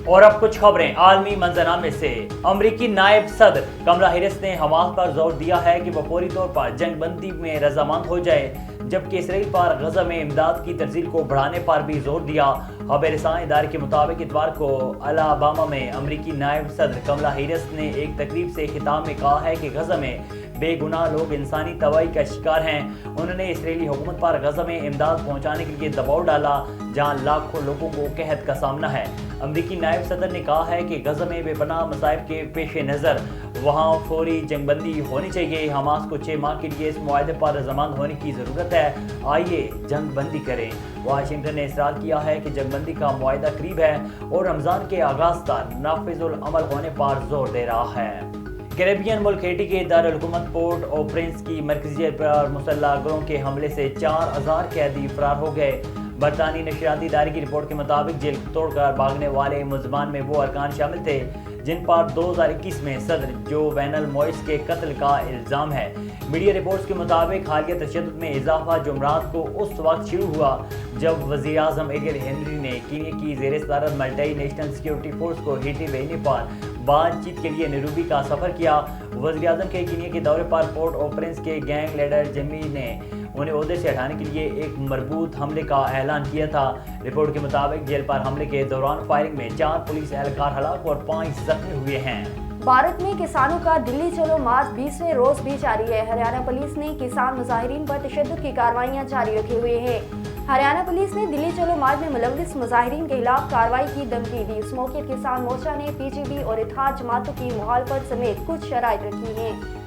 और अब कुछ खबरें आलमी मंजरनामे से। अमरीकी नायब सदर कमला हैरिस ने हमास पर जोर दिया है कि वह फौरी तौर पर जंग बंदी में रजामंद हो जाए, जबकि इसराइल पर गजा में इमदाद की तरजील को बढ़ाने पर भी जोर दिया। खबर रसां इदारे के मुताबिक इतवार को अलाबामा में अमरीकी नायब सदर कमला हैरिस ने एक तकरीब से खिताब में कहा है कि गजा में बेगुनाह लोग इंसानी तबाही का शिकार हैं। उन्होंने इसराइली हुकूमत पर गजा में इमदाद पहुंचाने के लिए दबाव डाला, जहां लाखों लोगों को कहत का सामना है। अमरीकी नायब सदर ने कहा है कि गजा में बेपनाह मसाइब के पेश नज़र वहाँ फौरी जंगबंदी होनी चाहिए। हमास को 6 माह के लिए इस मुआहदे पर रजामंद होने की ज़रूरत है। आइए जंगबंदी करें। वाशिंगटन ने इसरार किया है कि जंगबंदी का मुआहदा करीब है और रमज़ान के आगाज़ तक नाफिजुल अमल होने पर जोर दे रहा है। कैरेबियन मुल्क हैटी के दारुल-हुकूमत पोर्ट ओ प्रिंस की मरकज़ियत पर मुसल्लह गिरोह के हमले से 4000 कैदी फरार हो गए। बरतानी नशरियाती इदारे की रिपोर्ट के मुताबिक जेल तोड़कर भागने वाले मुलजमान में वो अरकान शामिल थे जिन पर 2021 में सदर जो वैनल मोइस के कत्ल का इल्ज़ाम है। मीडिया रिपोर्ट्स के मुताबिक हालिया तशद्दुद में इजाफा जुमरात को उस वक्त शुरू हुआ जब वज़ीर आज़म एरियल हेनरी ने कीनिया की ज़ेर सदारत मल्टी नेशनल सिक्योरिटी फोर्स को हैटी भेजने पर बातचीत के लिए नैरोबी का सफ़र किया। वज़ीर आज़म के कीनिया के दौरे पर पोर्ट ओ प्रिंस के गैंग लीडर जमी ने उन्हें ओहदे से हटाने के लिए एक मरबूत हमले का ऐलान किया था। रिपोर्ट के मुताबिक जेल पर हमले के दौरान फायरिंग में 4 पुलिस एहलकार हलाक और 5 जख्मी हुए हैं। भारत में किसानों का दिल्ली चलो मार्च 20वें रोज भी जारी है। हरियाणा पुलिस ने किसान मुजाहिरीन पर तशद्दुद की कार्रवाइयां जारी रखे हुए हैं। हरियाणा पुलिस ने दिल्ली चलो मार्च में मुलव्विस मुजाहिरीन के खिलाफ कार्रवाई की धमकी दी। इस मौके किसान मोर्चा ने पीजीबी और इत्तेहाद जमातों की मुखालफत समेत कुछ शराइत रखी हैं।